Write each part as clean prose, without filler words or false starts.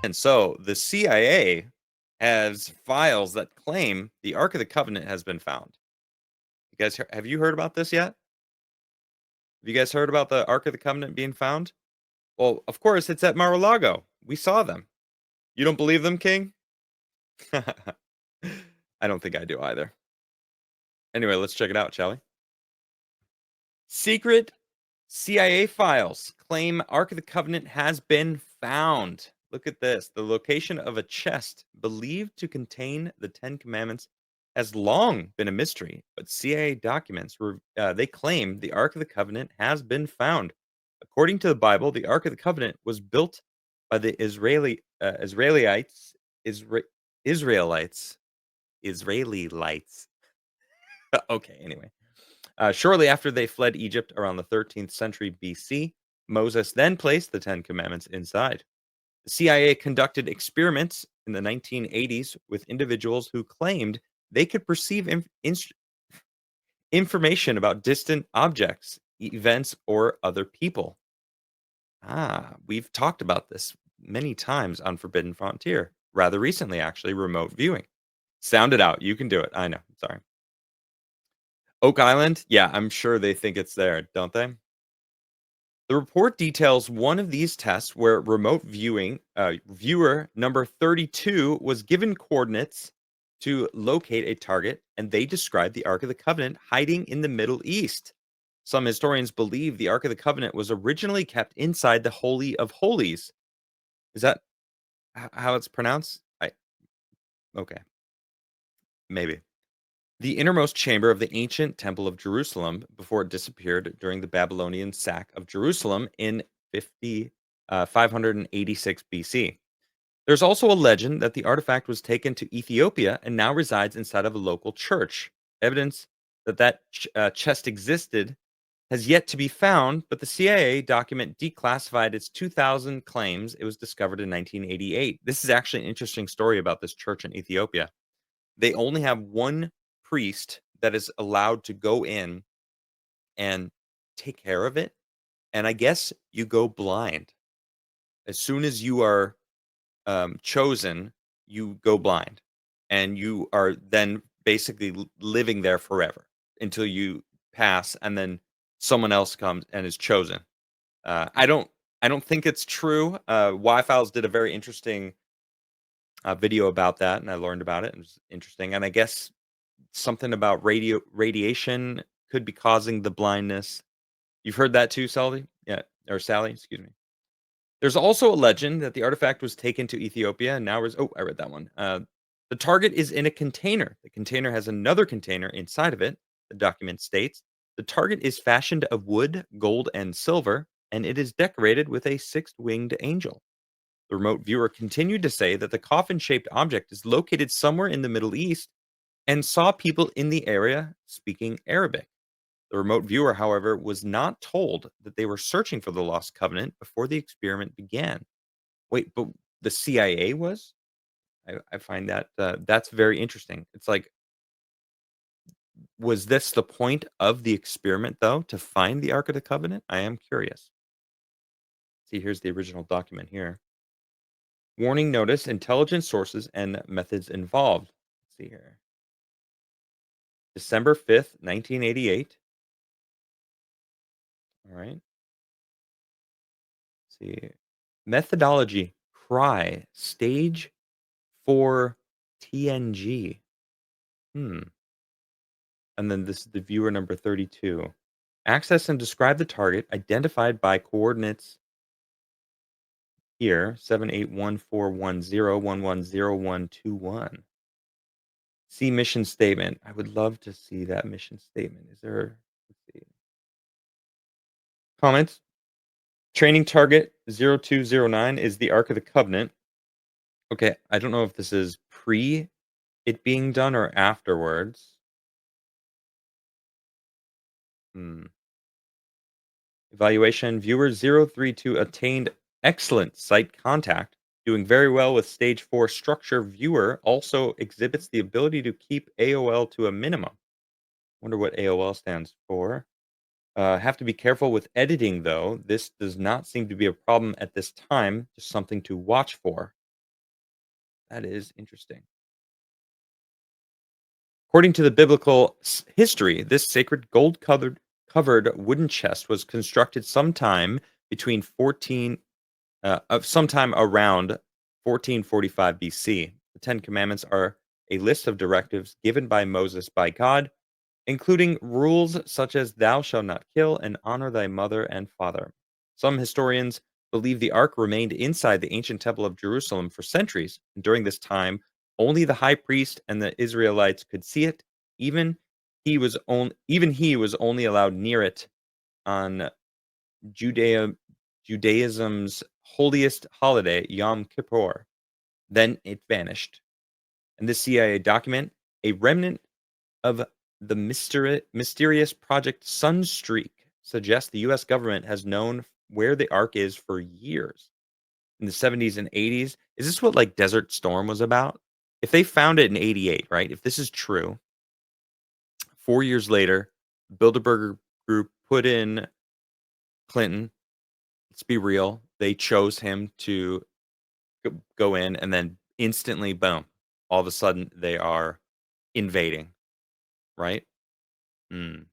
And so the CIA has files that claim the Ark of the Covenant has been found. Have you heard about this yet? Have you guys heard about the Ark of the Covenant being found? Well, of course, it's at Mar-a-Lago. We saw them. You don't believe them, King? I don't think I do either. Anyway, let's check it out, shall we? Secret CIA files claim Ark of the Covenant has been found. Look at this. The location of a chest believed to contain the Ten Commandments has long been a mystery, but CIA documents they claim the Ark of the Covenant has been found. According to the Bible, the Ark of the Covenant was built by the Israelites, Isra- Israelites, Israelites. Okay, anyway. Shortly after they fled Egypt around the 13th century BC, Moses then placed the Ten Commandments inside. The CIA conducted experiments in the 1980s with individuals who claimed they could perceive information about distant objects, events, or other people. We've talked about this many times on Forbidden Frontier. Rather recently, actually, remote viewing. Sound it out. You can do it. I know. Sorry. Oak Island? Yeah, I'm sure they think it's there, don't they? The report details one of these tests where remote viewing viewer number 32 was given coordinates to locate a target, and they described the Ark of the Covenant hiding in the Middle East. Some historians believe the Ark of the Covenant was originally kept inside the Holy of Holies. Is that how it's pronounced? Okay, maybe. The innermost chamber of the ancient Temple of Jerusalem before it disappeared during the Babylonian sack of Jerusalem in 586 BC. There's also a legend that the artifact was taken to Ethiopia and now resides inside of a local church. Evidence that chest existed has yet to be found, but the CIA document declassified its 2000 claims it was discovered in 1988. This is actually an interesting story about this church in Ethiopia. They only have one priest that is allowed to go in and take care of it, and I guess you go blind. As soon as you are, chosen, you go blind, and you are then basically living there forever until you pass, and then someone else comes and is chosen. I don't think it's true. Y-Files did a very interesting, video about that, and I learned about it. It was interesting, and I guess something about radiation could be causing the blindness. You've heard that too, Sally? Yeah, or Sally, excuse me. There's also a legend that the artifact was taken to Ethiopia and now I read that one. The target is in a container. The container has another container inside of it. The document states the target is fashioned of wood, gold, and silver, and it is decorated with a six-winged angel. The remote viewer continued to say that the coffin shaped object is located somewhere in the Middle East and saw people in the area speaking Arabic. The remote viewer, however, was not told that they were searching for the lost covenant before the experiment began. Wait, but the CIA was? I find that that's very interesting. It's like, was this the point of the experiment, though, to find the Ark of the Covenant? I am curious. See, here's the original document here. Warning notice, intelligence sources, and methods involved. Let's see here. December 5th, 1988. All right. Let's see. Methodology, cry, stage for TNG. Hmm. And then this is the viewer number 32. Access and describe the target identified by coordinates here 781410110121. See mission statement. I would love to see that mission statement. Is there, let's see. Comments? Training target 0209 is the Ark of the Covenant. Okay, I don't know if this is pre it being done or afterwards. Hmm. Evaluation viewer 032 attained excellent site contact, doing very well with stage 4 structure. Viewer also exhibits the ability to keep AOL to a minimum. Wonder what AOL stands for. Have to be careful with editing though. This does not seem to be a problem at this time, just something to watch for. That is interesting. According to the biblical history, this sacred gold covered wooden chest was constructed sometime between 14 of sometime around 1445 BC. The 10 commandments are a list of directives given by Moses by God, including rules such as thou shalt not kill and honor thy mother and father. Some historians believe the ark remained inside the ancient temple of Jerusalem for centuries, and during this time, only the high priest and the Israelites could see it. Even he was only allowed near it on Judea, Judaism's holiest holiday, Yom Kippur. Then it vanished. And this CIA document, a remnant of the mysterious Project Sunstreak, suggests the US government has known where the Ark is for years. In the 70s and 80s, is this what like Desert Storm was about? If they found it in 88, right? If this is true, 4 years later, Bilderberger Group put in Clinton. Let's be real. They chose him to go in, and then instantly, boom, all of a sudden they are invading, right? Mm.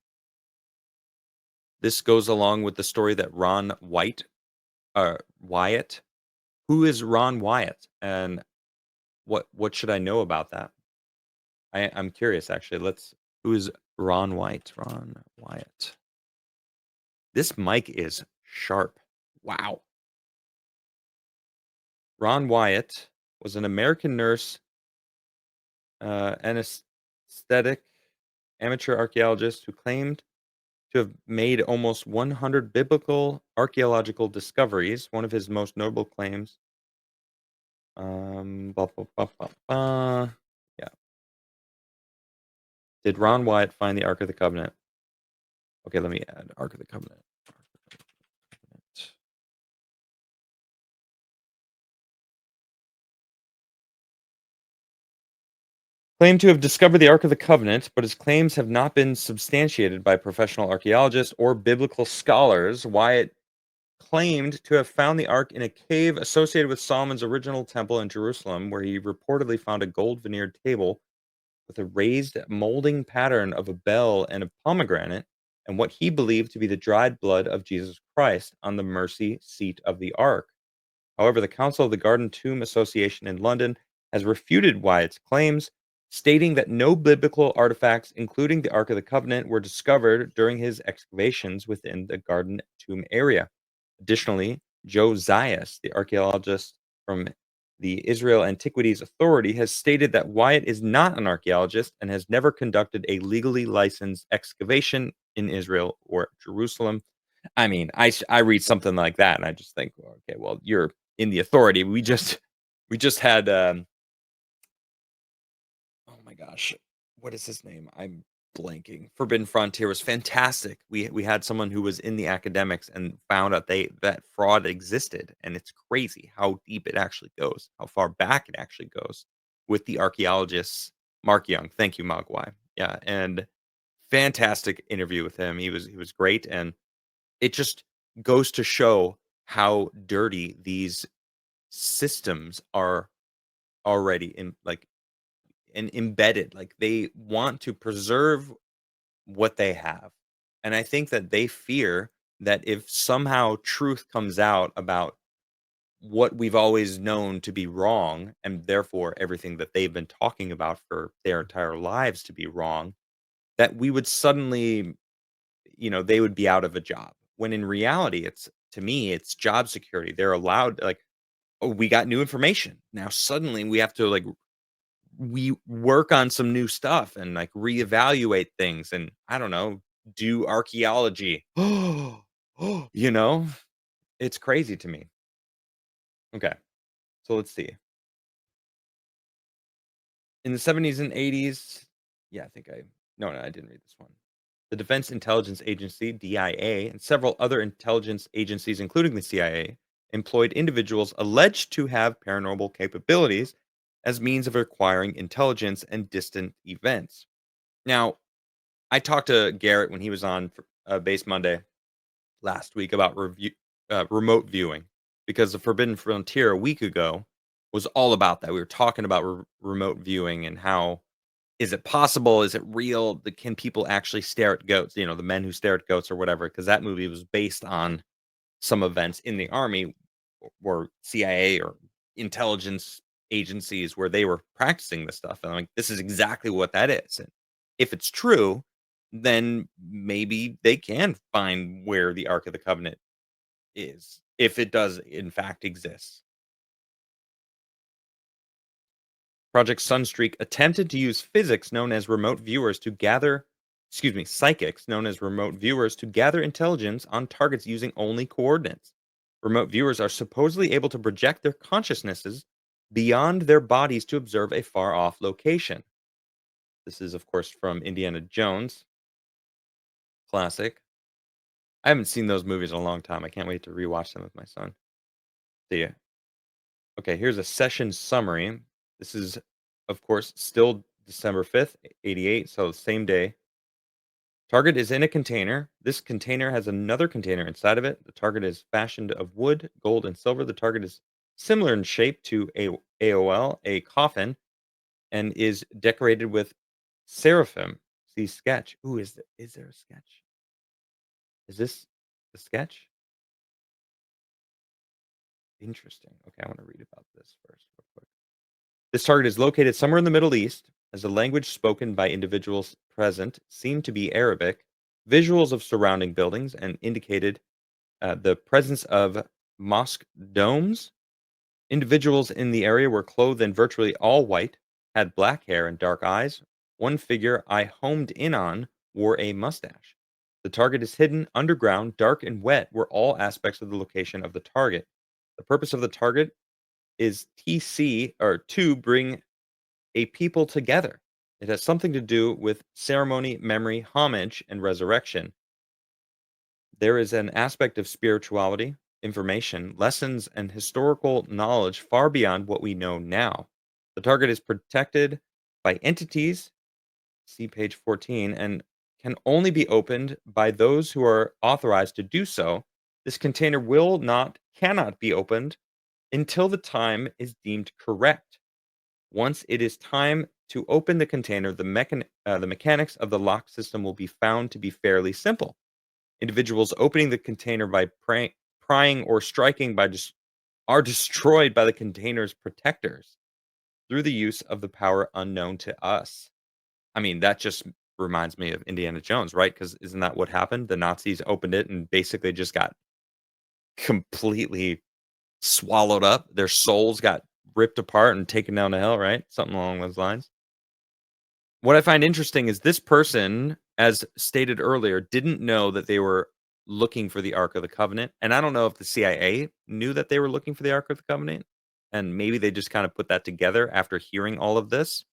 This goes along with the story that Wyatt. Who is Ron Wyatt, and what should I know about that? I'm curious, actually. Who is Ron White? Ron Wyatt. This mic is sharp. Wow. Ron Wyatt was an American nurse, anesthetic, amateur archaeologist who claimed to have made almost 100 biblical archaeological discoveries. One of his most notable claims. Blah, blah, blah, blah, blah. Yeah. Did Ron Wyatt find the Ark of the Covenant? Okay, let me add Ark of the Covenant. Claimed to have discovered the Ark of the Covenant, but his claims have not been substantiated by professional archaeologists or biblical scholars. Wyatt claimed to have found the Ark in a cave associated with Solomon's original temple in Jerusalem, where he reportedly found a gold veneered table with a raised molding pattern of a bell and a pomegranate, and what he believed to be the dried blood of Jesus Christ on the mercy seat of the Ark. However, the Council of the Garden Tomb Association in London has refuted Wyatt's claims, stating that no biblical artifacts, including the Ark of the Covenant, were discovered during his excavations within the Garden Tomb area. Additionally, Joe Zayas, the archaeologist from the Israel Antiquities Authority, has stated that Wyatt is not an archaeologist and has never conducted a legally licensed excavation in Israel or Jerusalem. I mean, I read something like that and I just think, well, okay, well, you're in the authority. We just had oh my gosh, what is his name? I'm blanking. Forbidden Frontier was fantastic. We had someone who was in the academics and found out that fraud existed, and it's crazy how deep it actually goes, how far back it actually goes with the archaeologists. Mark Young, thank you, Mogwai. Yeah, and fantastic interview with him. He was great, and it just goes to show how dirty these systems are already in like and embedded. Like they want to preserve what they have. And I think that they fear that if somehow truth comes out about what we've always known to be wrong, and therefore everything that they've been talking about for their entire lives to be wrong, that we would suddenly, they would be out of a job. When in reality, it's to me, it's job security. They're allowed, like, oh, we got new information. Now suddenly we have to like we work on some new stuff and like reevaluate things and I don't know, do archaeology. you know, it's crazy to me. Okay, so let's see. In the 70s and 80s, yeah, I think I no, no, I didn't read this one. The Defense Intelligence Agency, DIA, and several other intelligence agencies, including the CIA, employed individuals alleged to have paranormal capabilities as means of acquiring intelligence and distant events. Now, I talked to Garrett when he was on Base Monday last week about remote viewing because the Forbidden Frontier a week ago was all about that. We were talking about remote viewing and how is it possible? Is it real? Can people actually stare at goats? The men who stare at goats or whatever, because that movie was based on some events in the army or CIA or intelligence agencies where they were practicing this stuff. And I'm like, this is exactly what that is. And if it's true, then maybe they can find where the Ark of the Covenant is, if it does in fact exist. Project Sunstreak attempted to use physics known as remote viewers to gather, excuse me, psychics known as remote viewers to gather intelligence on targets using only coordinates. Remote viewers are supposedly able to project their consciousnesses beyond their bodies to observe a far off location. This is, of course, from Indiana Jones, classic. I haven't seen those movies in a long time. I can't wait to rewatch them with my son. See ya. Okay, here's a session summary. This is, of course, still December 5th, 88, so same day. Target is in a container. This container has another container inside of it. The target is fashioned of wood, gold, and silver. The target is similar in shape to a AOL, a coffin, and is decorated with seraphim. See sketch. Ooh, is there a sketch? Is this the sketch? Interesting. Okay, I want to read about this first, real quick. This target is located somewhere in the Middle East, as the language spoken by individuals present seemed to be Arabic. Visuals of surrounding buildings and indicated the presence of mosque domes. Individuals in the area were clothed in virtually all white, had black hair and dark eyes. One figure I homed in on wore a mustache. The target is hidden underground, dark and wet were all aspects of the location of the target. The purpose of the target is TC or to bring a people together. It has something to do with ceremony, memory, homage, and resurrection. There is an aspect of spirituality, information, lessons, and historical knowledge far beyond what we know now. The target is protected by entities, see page 14, and can only be opened by those who are authorized to do so. This container cannot be opened until the time is deemed correct. Once it is time to open the container, the mechanics of the lock system will be found to be fairly simple. Individuals opening the container by prying or striking are destroyed by the container's protectors through the use of the power unknown to us. I mean, that just reminds me of Indiana Jones, right? Because isn't that what happened? The Nazis opened it and basically just got completely swallowed up. Their souls got ripped apart and taken down to hell, right? Something along those lines. What I find interesting is this person, as stated earlier, didn't know that they were looking for the Ark of the Covenant. And I don't know if the CIA knew that they were looking for the Ark of the Covenant. And maybe they just kind of put that together after hearing all of this.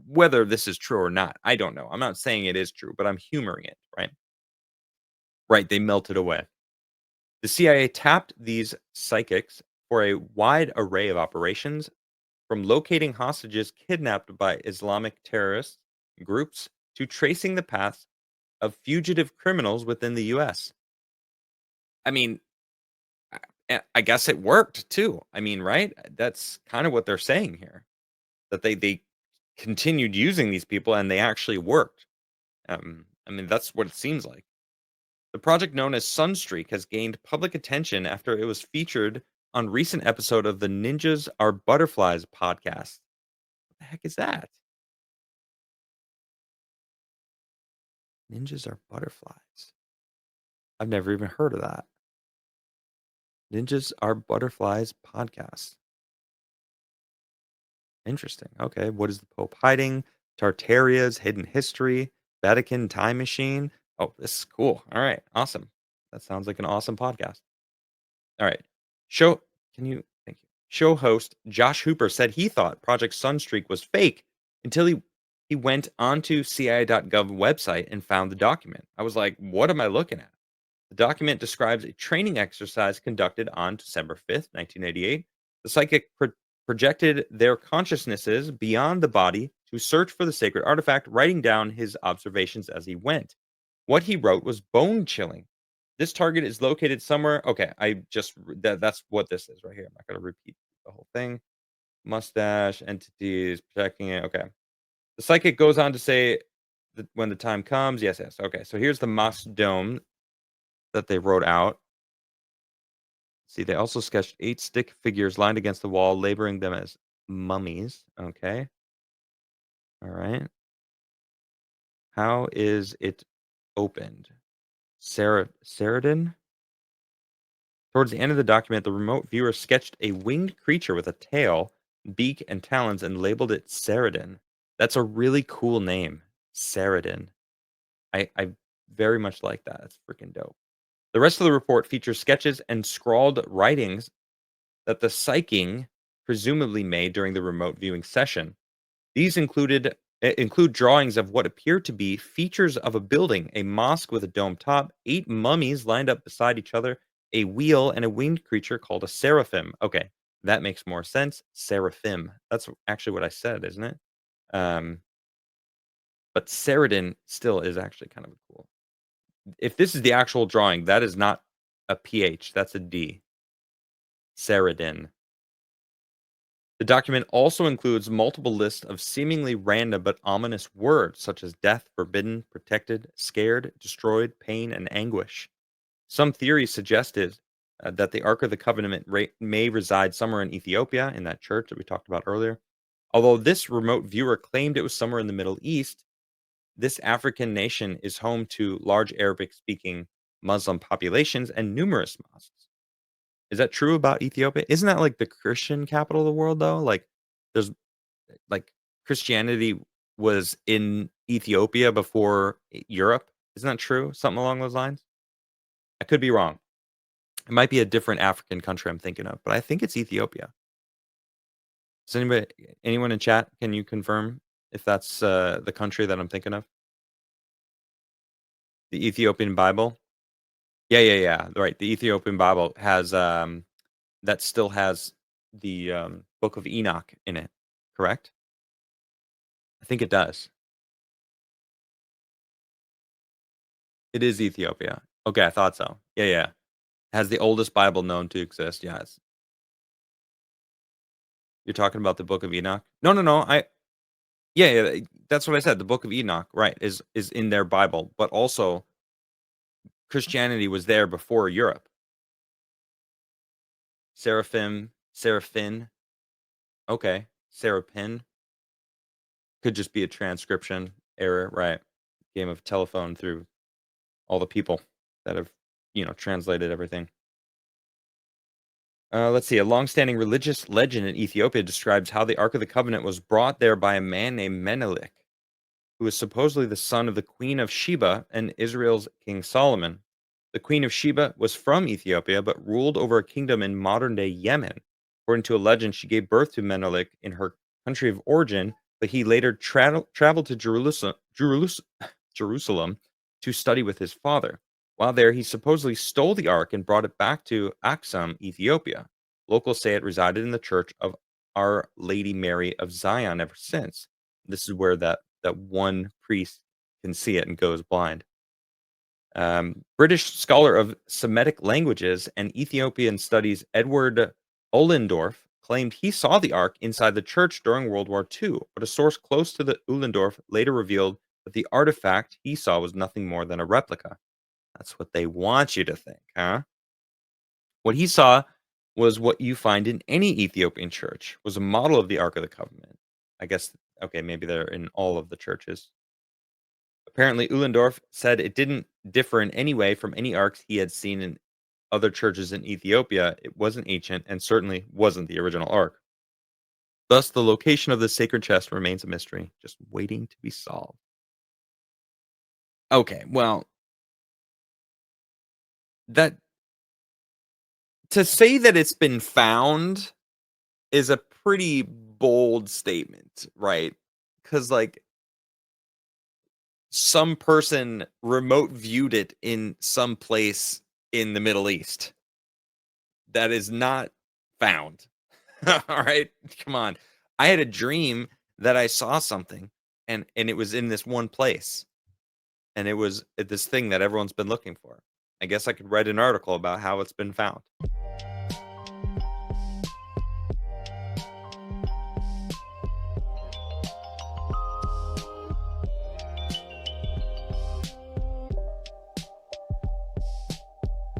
Whether this is true or not, I don't know. I'm not saying it is true, but I'm humoring it, right? Right. They melted away. The CIA tapped these psychics for a wide array of operations, from locating hostages kidnapped by Islamic terrorist groups to tracing the paths of fugitive criminals within the US. I mean, I guess it worked too. I mean, right? That's kind of what they're saying here, that they continued using these people and they actually worked. I mean, that's what it seems like. The project known as Sunstreak has gained public attention after it was featured on recent episode of the Ninjas Are Butterflies podcast. What the heck is that? Ninjas Are Butterflies. I've never even heard of that. Ninjas Are Butterflies podcast. Interesting. Okay. What is the Pope hiding? Tartaria's hidden history. Vatican time machine. Oh, this is cool. All right. Awesome. That sounds like an awesome podcast. All right. Show can you thank you. Show host Josh Hooper said he thought Project Sunstreak was fake until he went onto CIA.gov website and found the document. I was like, what am I looking at? The document describes a training exercise conducted on December 5th, 1988. The psychic projected their consciousnesses beyond the body to search for the sacred artifact, writing down his observations as he went. What he wrote was bone chilling. This target is located somewhere. Okay, that's what this is right here. I'm not going to repeat the whole thing. Mustache, entities, protecting it. Okay. The psychic goes on to say that when the time comes, yes, yes. Okay. So here's the Moss Dome that they wrote out. See, they also sketched 8 stick figures lined against the wall, labeling them as mummies. Okay. All right. How is it opened? Saradin? Towards the end of the document, the remote viewer sketched a winged creature with a tail, beak, and talons and labeled it Saradin. That's a really cool name. Saradin. I very much like that. It's freaking dope. The rest of the report features sketches and scrawled writings that the psyching presumably made during the remote viewing session. These include drawings of what appear to be features of a building, a mosque with a dome top, 8 mummies lined up beside each other, a wheel, and a winged creature called a seraphim. Okay, that makes more sense. Seraphim. That's actually what I said, isn't it? Um, but Saradin still is actually kind of cool. If this is the actual drawing, that is not a PH. That's a D. Saradin. The document also includes multiple lists of seemingly random but ominous words such as death, forbidden, protected, scared, destroyed, pain, and anguish. Some theories suggested that the Ark of the Covenant may reside somewhere in Ethiopia, in that church that we talked about earlier. Although this remote viewer claimed it was somewhere in the Middle East, this African nation is home to large Arabic speaking Muslim populations and numerous mosques. Is that true about Ethiopia? Isn't that like the Christian capital of the world, though? Like, there's like Christianity was in Ethiopia before Europe. Isn't that true? Something along those lines? I could be wrong. It might be a different African country I'm thinking of, but I think it's Ethiopia. Does anyone in chat, can you confirm if that's the country that I'm thinking of? The Ethiopian Bible? Yeah, yeah, yeah. Right. The Ethiopian Bible has that still has the Book of Enoch in it, correct? I think it does. It is Ethiopia. Okay, I thought so. Yeah, yeah. Has the oldest Bible known to exist. Yes. You're talking about the Book of Enoch? No, no, no. Yeah, yeah, that's what I said. The Book of Enoch, right, is in their Bible, but also Christianity was there before Europe. Seraphim, Seraphin. Okay. Serapin could just be a transcription error, right? Game of telephone through all the people that have, translated everything. Let's see. A long-standing religious legend in Ethiopia describes how the Ark of the Covenant was brought there by a man named Menelik, who was supposedly the son of the Queen of Sheba and Israel's King Solomon. The Queen of Sheba was from Ethiopia, but ruled over a kingdom in modern-day Yemen. According to a legend, she gave birth to Menelik in her country of origin, but he later traveled to Jerusalem to study with his father. While there, he supposedly stole the ark and brought it back to Aksum, Ethiopia. Locals say it resided in the church of Our Lady Mary of Zion ever since. This is where that one priest can see it and goes blind. British scholar of Semitic languages and Ethiopian studies Edward Ollendorf claimed he saw the ark inside the church during World War II, but a source close to the Ullendorf later revealed that the artifact he saw was nothing more than a replica. That's what they want you to think, huh? What he saw was what you find in any Ethiopian church, was a model of the Ark of the Covenant. I guess, okay, maybe they're in all of the churches. Apparently, Uhlendorf said it didn't differ in any way from any arcs he had seen in other churches in Ethiopia. It wasn't ancient and certainly wasn't the original ark. Thus, the location of the sacred chest remains a mystery, just waiting to be solved. Okay, well, that to say that it's been found is a pretty bold statement, right? Because like some person remote viewed it in some place in the Middle East that is not found. All right, come on. I had a dream that I saw something, and it was in this one place, and it was this thing that everyone's been looking for. I guess I could write an article about how it's been found.